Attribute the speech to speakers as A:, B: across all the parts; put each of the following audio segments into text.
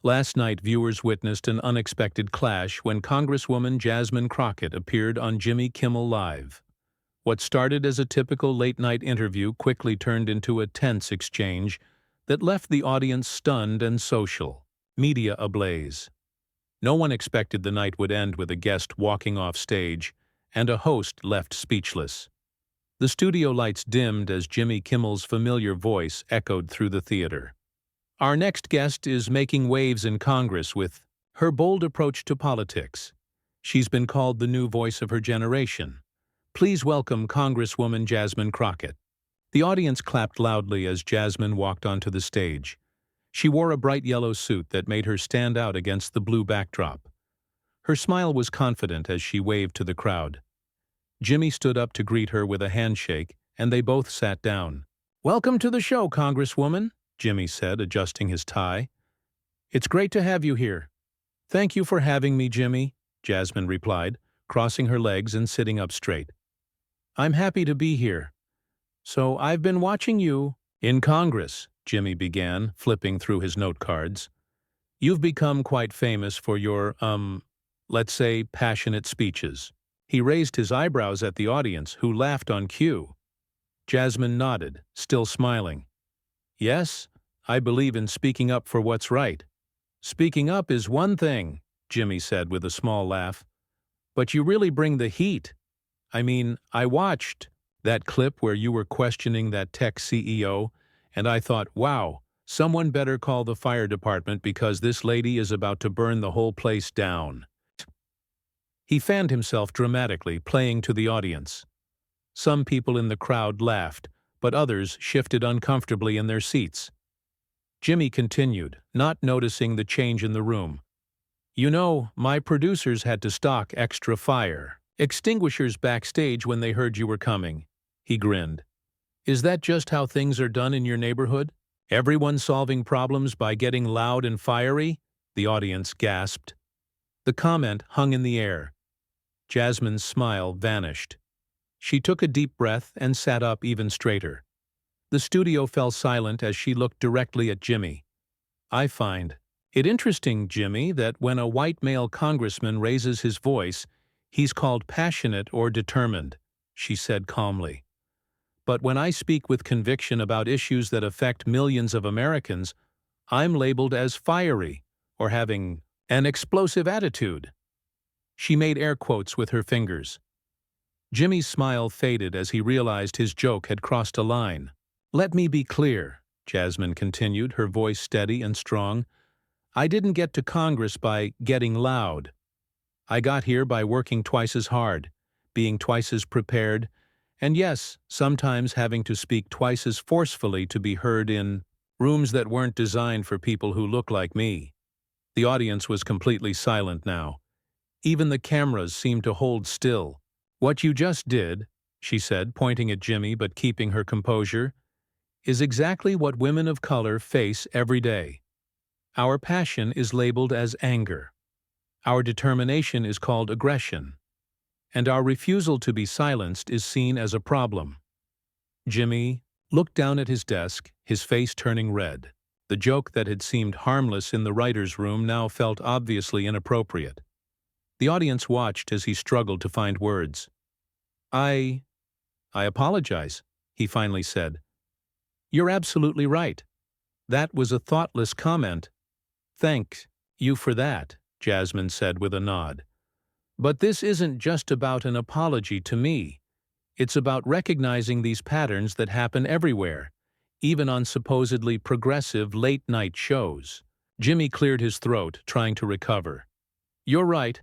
A: Last night, viewers witnessed an unexpected clash when Congresswoman Jasmine Crockett appeared on Jimmy Kimmel Live. What started as a typical late-night interview quickly turned into a tense exchange that left the audience stunned and social media ablaze. No one expected the night would end with a guest walking off stage and a host left speechless. The studio lights dimmed as Jimmy Kimmel's familiar voice echoed through the theater. Our next guest is making waves in Congress with her bold approach to politics. She's been called the new voice of her generation. Please welcome Congresswoman Jasmine Crockett. The audience clapped loudly as Jasmine walked onto the stage. She wore a bright yellow suit that made her stand out against the blue backdrop. Her smile was confident as she waved to the crowd. Jimmy stood up to greet her with a handshake, and they both sat down. "Welcome to the show, Congresswoman," Jimmy said, adjusting his tie. "It's great to have you here." "Thank you for having me, Jimmy," Jasmine replied, crossing her legs and sitting up straight. "I'm happy to be here. So I've been watching you in Congress," Jimmy began, flipping through his note cards. "You've become quite famous for your, let's say, passionate speeches." He raised his eyebrows at the audience, who laughed on cue. Jasmine nodded, still smiling. "Yes, I believe in speaking up for what's right." "Speaking up is one thing," Jimmy said with a small laugh. "But you really bring the heat. I mean, I watched that clip where you were questioning that tech CEO, and I thought, wow, someone better call the fire department because this lady is about to burn the whole place down." He fanned himself dramatically, playing to the audience. Some people in the crowd laughed, but others shifted uncomfortably in their seats. Jimmy continued, not noticing the change in the room. "You know, my producers had to stock extra fire extinguishers backstage when they heard you were coming." He grinned. "Is that just how things are done in your neighborhood? Everyone solving problems by getting loud and fiery?" The audience gasped. The comment hung in the air. Jasmine's smile vanished. She took a deep breath and sat up even straighter. The studio fell silent as she looked directly at Jimmy. "I find it interesting, Jimmy, that when a white male congressman raises his voice, he's called passionate or determined," she said calmly. "But when I speak with conviction about issues that affect millions of Americans, I'm labeled as fiery or having an explosive attitude." She made air quotes with her fingers. Jimmy's smile faded as he realized his joke had crossed a line. "Let me be clear," Jasmine continued, her voice steady and strong. "I didn't get to Congress by getting loud. I got here by working twice as hard, being twice as prepared, and yes, sometimes having to speak twice as forcefully to be heard in rooms that weren't designed for people who look like me." The audience was completely silent now. Even the cameras seemed to hold still. "What you just did," she said, pointing at Jimmy but keeping her composure, "is exactly what women of color face every day. Our passion is labeled as anger. Our determination is called aggression. And our refusal to be silenced is seen as a problem." Jimmy looked down at his desk, his face turning red. The joke that had seemed harmless in the writer's room now felt obviously inappropriate. The audience watched as he struggled to find words. I apologize," he finally said. "You're absolutely right. That was a thoughtless comment." "Thank you for that," Jasmine said with a nod. "But this isn't just about an apology to me. It's about recognizing these patterns that happen everywhere, even on supposedly progressive late-night shows." Jimmy cleared his throat, trying to recover. "You're right,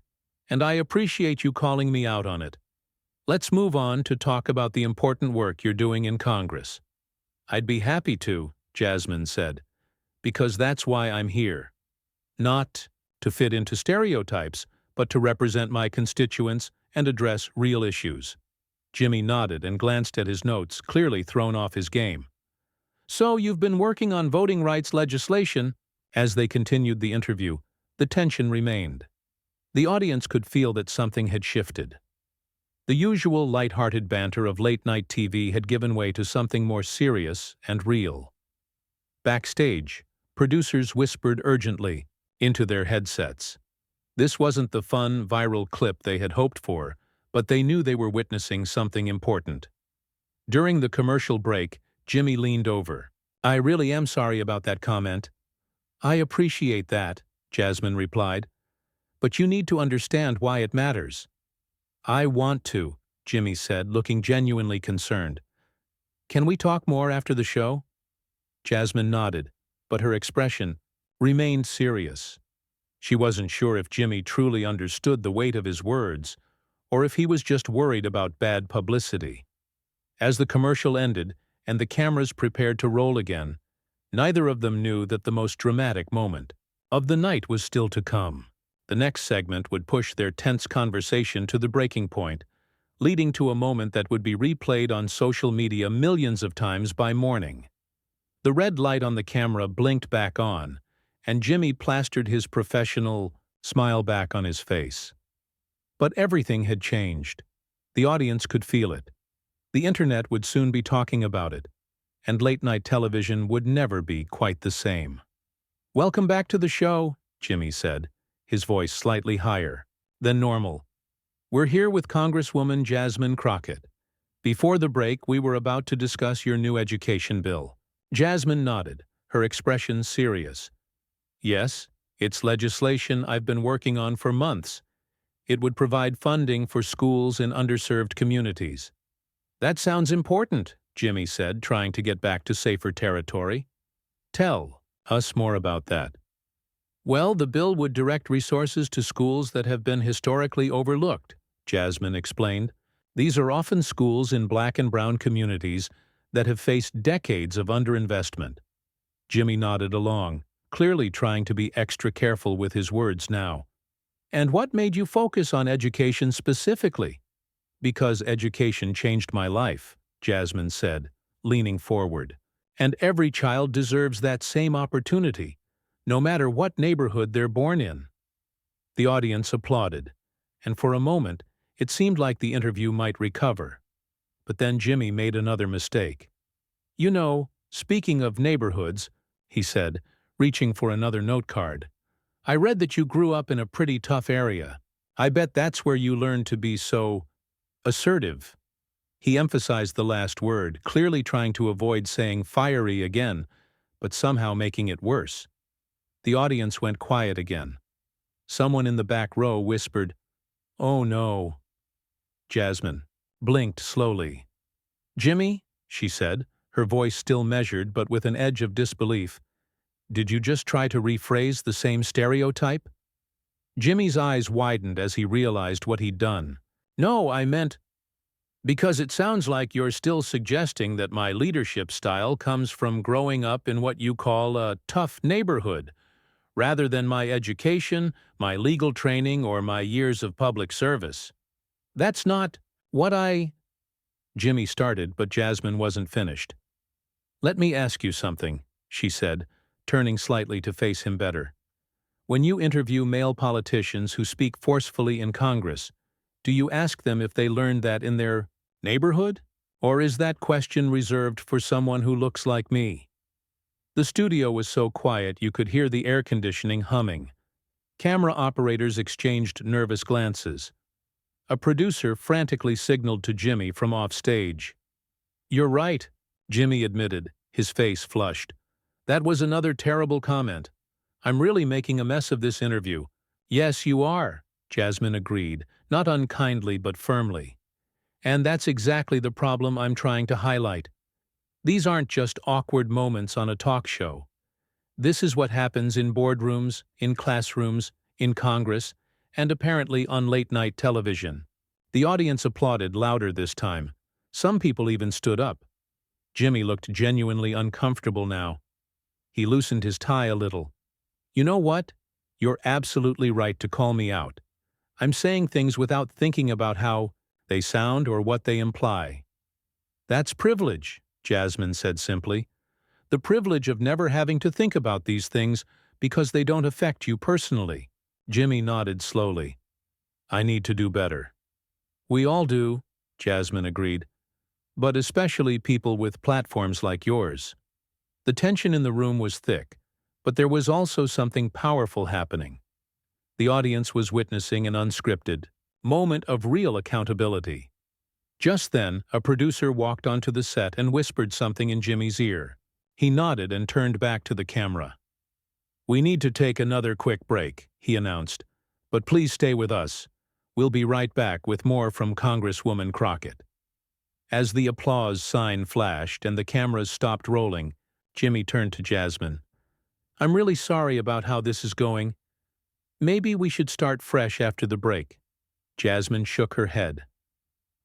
A: and I appreciate you calling me out on it. Let's move on to talk about the important work you're doing in Congress." "I'd be happy to," Jasmine said, "because that's why I'm here. Not to fit into stereotypes, but to represent my constituents and address real issues." Jimmy nodded and glanced at his notes, clearly thrown off his game. "So you've been working on voting rights legislation?" As they continued the interview, the tension remained. The audience could feel that something had shifted. The usual light-hearted banter of late-night TV had given way to something more serious and real. Backstage, producers whispered urgently, into their headsets. This wasn't the fun, viral clip they had hoped for, but they knew they were witnessing something important. During the commercial break, Jimmy leaned over. "I really am sorry about that comment." "I appreciate that," Jasmine replied. "But you need to understand why it matters." "I want to," Jimmy said, looking genuinely concerned. "Can we talk more after the show?" Jasmine nodded, but her expression remained serious. She wasn't sure if Jimmy truly understood the weight of his words, or if he was just worried about bad publicity. As the commercial ended and the cameras prepared to roll again, neither of them knew that the most dramatic moment of the night was still to come. The next segment would push their tense conversation to the breaking point, leading to a moment that would be replayed on social media millions of times by morning. The red light on the camera blinked back on, and Jimmy plastered his professional smile back on his face. But everything had changed. The audience could feel it. The internet would soon be talking about it, and late-night television would never be quite the same. "Welcome back to the show," Jimmy said, his voice slightly higher than normal. "We're here with Congresswoman Jasmine Crockett. Before the break, we were about to discuss your new education bill." Jasmine nodded, her expression serious. "Yes, it's legislation I've been working on for months. It would provide funding for schools in underserved communities." "That sounds important," Jimmy said, trying to get back to safer territory. "Tell us more about that." "Well, the bill would direct resources to schools that have been historically overlooked," Jasmine explained. "These are often schools in Black and brown communities that have faced decades of underinvestment." Jimmy nodded along, clearly trying to be extra careful with his words now. "And what made you focus on education specifically?" "Because education changed my life," Jasmine said, leaning forward. "And every child deserves that same opportunity, no matter what neighborhood they're born in." The audience applauded, and for a moment it seemed like the interview might recover. But then Jimmy made another mistake. "You know, speaking of neighborhoods," he said, reaching for another note card, "I read that you grew up in a pretty tough area. I bet that's where you learned to be so assertive." He emphasized the last word, clearly trying to avoid saying fiery again, but somehow making it worse. The audience went quiet again. Someone in the back row whispered, "Oh no." Jasmine blinked slowly. "Jimmy," she said, her voice still measured but with an edge of disbelief, "did you just try to rephrase the same stereotype?" Jimmy's eyes widened as he realized what he'd done. "No, I meant, because it sounds like you're still suggesting that my leadership style comes from growing up in what you call a tough neighborhood, rather than my education, my legal training, or my years of public service. That's not what I—" Jimmy started, but Jasmine wasn't finished. "Let me ask you something," she said, turning slightly to face him better. "When you interview male politicians who speak forcefully in Congress, do you ask them if they learned that in their neighborhood? Or is that question reserved for someone who looks like me?" The studio was so quiet you could hear the air conditioning humming. Camera operators exchanged nervous glances. A producer frantically signaled to Jimmy from offstage. "You're right," Jimmy admitted, his face flushed. "That was another terrible comment. I'm really making a mess of this interview." "Yes, you are," Jasmine agreed, not unkindly but firmly. "And that's exactly the problem I'm trying to highlight. These aren't just awkward moments on a talk show. This is what happens in boardrooms, in classrooms, in Congress, and apparently on late-night television." The audience applauded louder this time. Some people even stood up. Jimmy looked genuinely uncomfortable now. He loosened his tie a little. "You know what? You're absolutely right to call me out. I'm saying things without thinking about how they sound or what they imply." "That's privilege," Jasmine said simply. "The privilege of never having to think about these things because they don't affect you personally." Jimmy nodded slowly. "I need to do better." "We all do," Jasmine agreed. "But especially people with platforms like yours." The tension in the room was thick, But there was also something powerful happening. The audience was witnessing an unscripted moment of real accountability. Just then, a producer walked onto the set and whispered something in Jimmy's ear. He nodded and turned back to the camera. "We need to take another quick break," he announced. "But please stay with us. We'll be right back with more from Congresswoman Crockett." As the applause sign flashed and the cameras stopped rolling, Jimmy turned to Jasmine. "I'm really sorry about how this is going. Maybe we should start fresh after the break." Jasmine shook her head.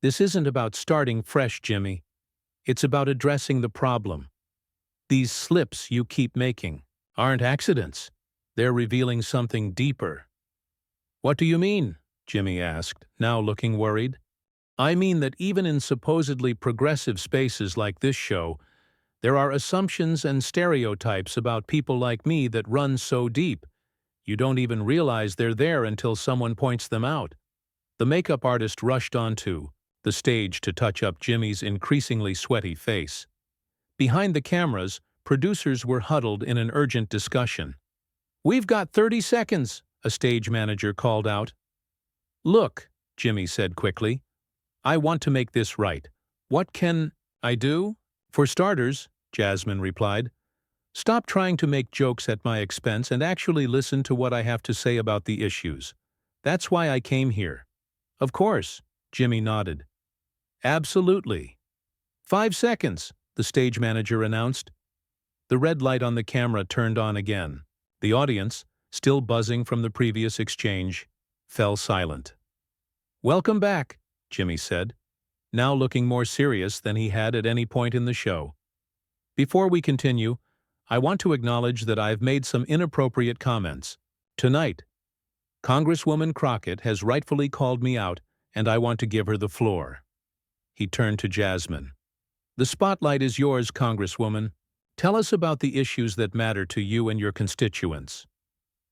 A: "This isn't about starting fresh, Jimmy. It's about addressing the problem. These slips you keep making aren't accidents. They're revealing something deeper." "What do you mean?" Jimmy asked, now looking worried. "I mean that even in supposedly progressive spaces like this show, there are assumptions and stereotypes about people like me that run so deep, you don't even realize they're there until someone points them out." The makeup artist rushed onto the stage to touch up Jimmy's increasingly sweaty face. Behind the cameras, producers were huddled in an urgent discussion. "We've got 30 seconds, a stage manager called out. "Look," Jimmy said quickly, "I want to make this right. What can I do?" "For starters," Jasmine replied, "stop trying to make jokes at my expense and actually listen to what I have to say about the issues. That's why I came here." "Of course," Jimmy nodded. "Absolutely." 5 seconds, the stage manager announced. The red light on the camera turned on again. The audience, still buzzing from the previous exchange, fell silent. "Welcome back," Jimmy said, now looking more serious than he had at any point in the show. "Before we continue, I want to acknowledge that I've made some inappropriate comments. Tonight, Congresswoman Crockett has rightfully called me out, and I want to give her the floor." He turned to Jasmine. "The spotlight is yours, Congresswoman. Tell us about the issues that matter to you and your constituents."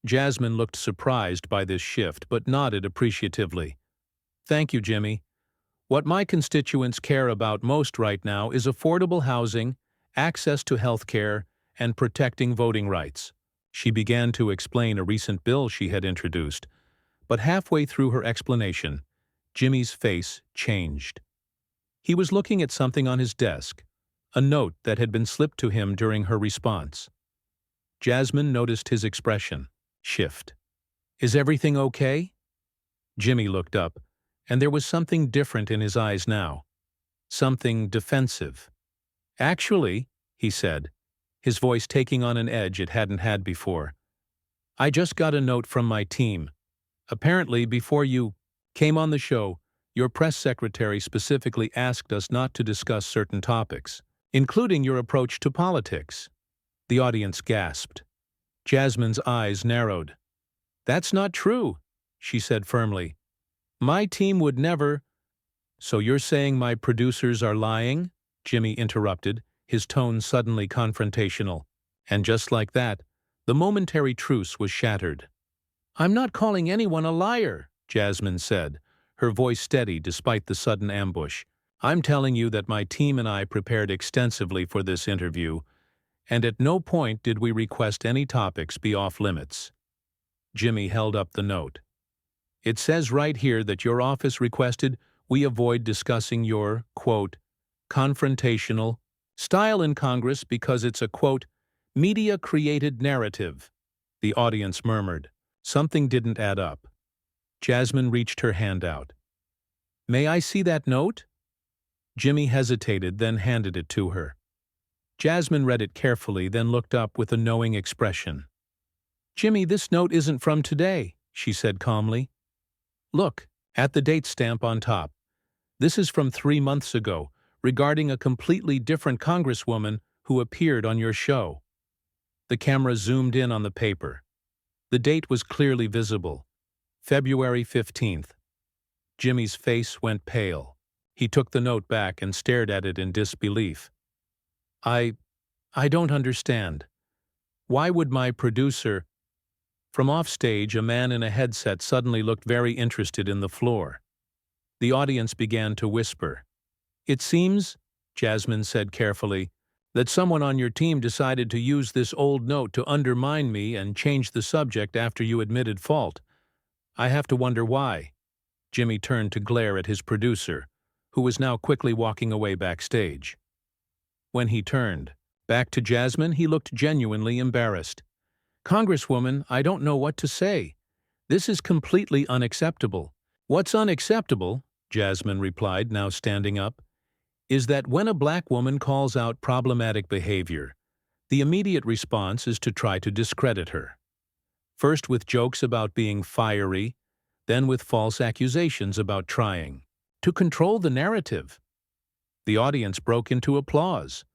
A: Jasmine looked surprised by this shift but nodded appreciatively. "Thank you, Jimmy. What my constituents care about most right now is affordable housing, access to health care, and protecting voting rights." She began to explain a recent bill she had introduced, but halfway through her explanation, Jimmy's face changed. He was looking at something on his desk, a note that had been slipped to him during her response. Jasmine noticed his expression shift. "Is everything okay?" Jimmy looked up, and there was something different in his eyes now. Something defensive. "Actually," he said, his voice taking on an edge it hadn't had before, "I just got a note from my team. Apparently, before you came on the show, your press secretary specifically asked us not to discuss certain topics, including your approach to politics." The audience gasped. Jasmine's eyes narrowed. "That's not true," she said firmly. "My team would never—" "So you're saying my producers are lying?" Jimmy interrupted, his tone suddenly confrontational. And just like that, the momentary truce was shattered. "I'm not calling anyone a liar," Jasmine said, her voice steady despite the sudden ambush. "I'm telling you that my team and I prepared extensively for this interview, and at no point did we request any topics be off limits." Jimmy held up the note. "It says right here that your office requested we avoid discussing your, quote, confrontational style in Congress because it's a, quote, media-created narrative." The audience murmured. Something didn't add up. Jasmine reached her hand out. "May I see that note?" Jimmy hesitated, then handed it to her. Jasmine read it carefully, then looked up with a knowing expression. "Jimmy, this note isn't from today," she said calmly. "Look, at the date stamp on top. This is from 3 months ago, regarding a completely different congresswoman who appeared on your show." The camera zoomed in on the paper. The date was clearly visible. February 15th. Jimmy's face went pale. He took the note back and stared at it in disbelief. I don't understand. Why would my producer—" From offstage, a man in a headset suddenly looked very interested in the floor. The audience began to whisper. "It seems," Jasmine said carefully, That someone on your team decided to use this old note to undermine me and change the subject after you admitted fault. I have to wonder why." Jimmy turned to glare at his producer, who was now quickly walking away backstage. When he turned back to Jasmine, he looked genuinely embarrassed. "Congresswoman, I don't know what to say. This is completely unacceptable." "What's unacceptable," Jasmine replied, now standing up, "is that when a black woman calls out problematic behavior, the immediate response is to try to discredit her. First with jokes about being fiery, then with false accusations about trying to control the narrative." The audience broke into applause.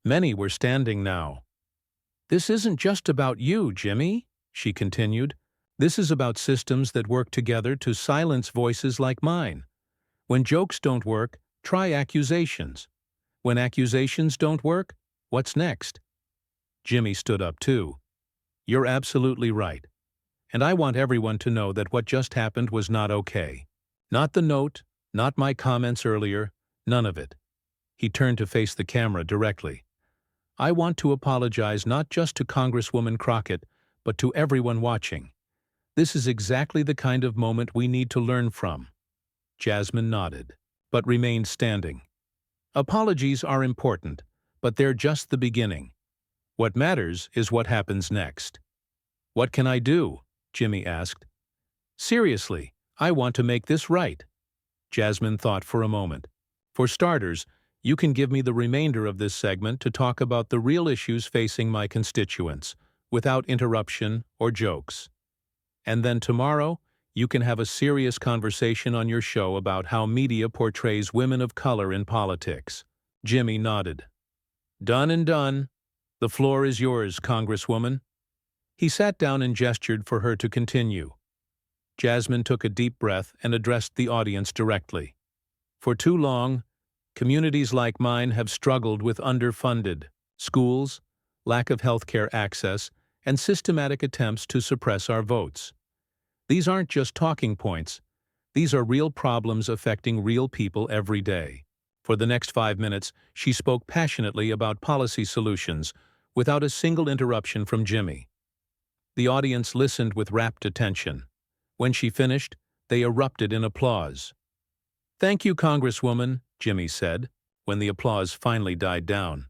A: Many were standing now. "This isn't just about you, Jimmy," she continued. "This is about systems that work together to silence voices like mine. When jokes don't work, try accusations. When accusations don't work, what's next?" Jimmy stood up too. "You're absolutely right. And I want everyone to know that what just happened was not okay. Not the note, not my comments earlier, none of it." He turned to face the camera directly. "I want to apologize not just to Congresswoman Crockett, but to everyone watching. This is exactly the kind of moment we need to learn from." Jasmine nodded, but remained standing. "Apologies are important, but they're just the beginning. What matters is what happens next." "What can I do?" Jimmy asked. "Seriously, I want to make this right." Jasmine thought for a moment. "For starters, you can give me the remainder of this segment to talk about the real issues facing my constituents, without interruption or jokes. And then tomorrow, you can have a serious conversation on your show about how media portrays women of color in politics." Jimmy nodded. "Done and done. The floor is yours, Congresswoman." He sat down and gestured for her to continue. Jasmine took a deep breath and addressed the audience directly. "For too long, communities like mine have struggled with underfunded schools, lack of healthcare access, and systematic attempts to suppress our votes. These aren't just talking points. These are real problems affecting real people every day." For the next 5 minutes, she spoke passionately about policy solutions, without a single interruption from Jimmy. The audience listened with rapt attention. When she finished, they erupted in applause. "Thank you, Congresswoman," Jimmy said, when the applause finally died down.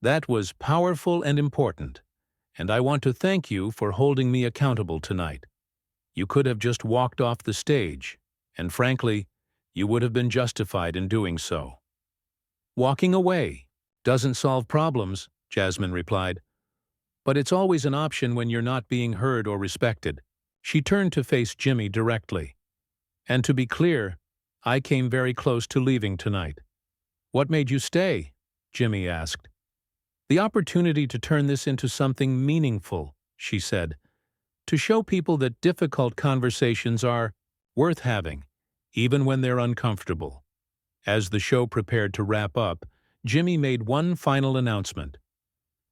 A: "That was powerful and important, and I want to thank you for holding me accountable tonight. You could have just walked off the stage, and frankly, you would have been justified in doing so." "Walking away doesn't solve problems," Jasmine replied. "But it's always an option when you're not being heard or respected." She turned to face Jimmy directly. "And to be clear, I came very close to leaving tonight." "What made you stay?" Jimmy asked. "The opportunity to turn this into something meaningful," she said. "To show people that difficult conversations are worth having, even when they're uncomfortable." As the show prepared to wrap up, Jimmy made one final announcement.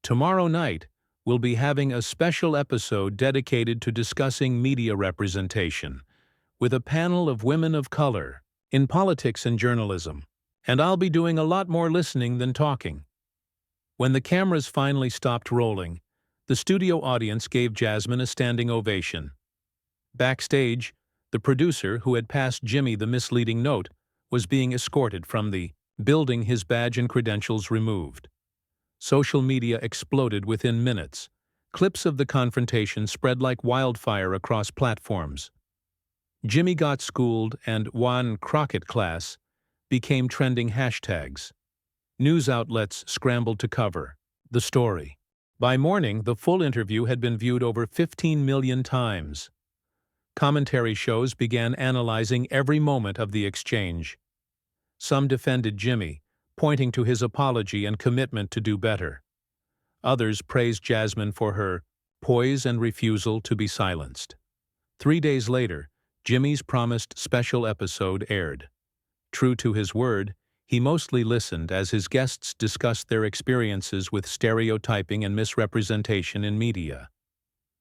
A: "Tomorrow night, we'll be having a special episode dedicated to discussing media representation, with a panel of women of color in politics and journalism. And I'll be doing a lot more listening than talking." When the cameras finally stopped rolling, the studio audience gave Jasmine a standing ovation. Backstage, the producer, who had passed Jimmy the misleading note, was being escorted from the building, his badge and credentials removed. Social media exploded within minutes. Clips of the confrontation spread like wildfire across platforms. "Jimmy got schooled" and "One Crockett class" became trending hashtags. News outlets scrambled to cover the story. By morning, the full interview had been viewed over 15 million times. Commentary shows began analyzing every moment of the exchange. Some defended Jimmy, pointing to his apology and commitment to do better. Others praised Jasmine for her poise and refusal to be silenced. 3 days later, Jimmy's promised special episode aired. True to his word, he mostly listened as his guests discussed their experiences with stereotyping and misrepresentation in media.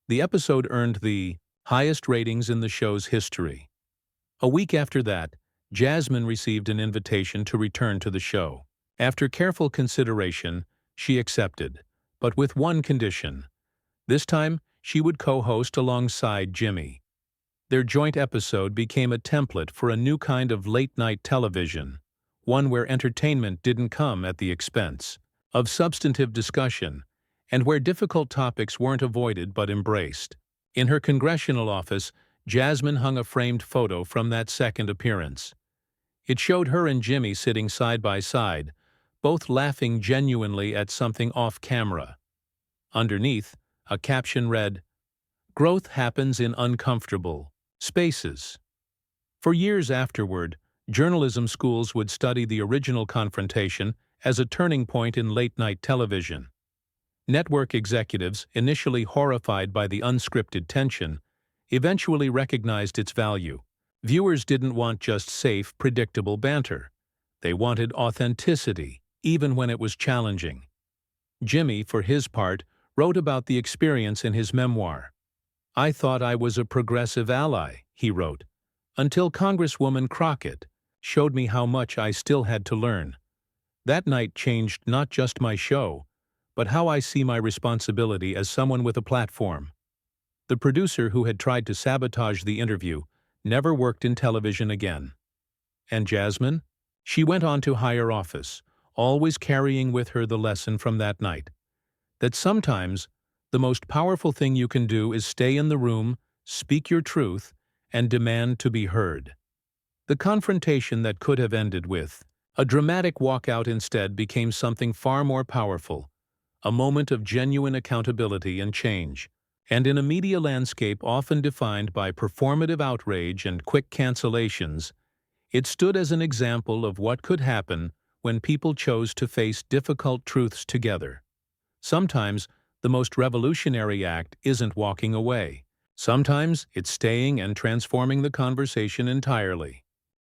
A: The episode earned the highest ratings in the show's history. A week after that, Jasmine received an invitation to return to the show. After careful consideration, She accepted, but with one condition. This time, she would co-host alongside Jimmy. Their joint episode became a template for a new kind of late-night television, one where entertainment didn't come at the expense of substantive discussion, and where difficult topics weren't avoided but embraced. In her congressional office, Jasmine hung a framed photo from that second appearance. It showed her and Jimmy sitting side by side, both laughing genuinely at something off-camera. Underneath, a caption read, "Growth happens in uncomfortable spaces." For years afterward, journalism schools would study the original Confrontation as a turning point in late-night television. Network executives, initially horrified by the unscripted tension, eventually recognized its value. Viewers didn't want just safe, predictable banter. They wanted authenticity, even when it was challenging. Jimmy, for his part, wrote about the experience in his memoir. "I thought I was a progressive ally," he wrote, "until Congresswoman Crockett showed me how much I still had to learn. That night changed not just my show, but how I see my responsibility as someone with a platform." The producer who had tried to sabotage the interview never worked in television again. And Jasmine? She went on to higher office, always carrying with her the lesson from that night, that sometimes the most powerful thing you can do is stay in the room, speak your truth, and demand to be heard. The confrontation that could have ended with a dramatic walkout instead became something far more powerful, a moment of genuine accountability and change. And in a media landscape often defined by performative outrage and quick cancellations, it stood as an example of what could happen when people chose to face difficult truths together. Sometimes, the most revolutionary act isn't walking away. Sometimes, it's staying and transforming the conversation entirely.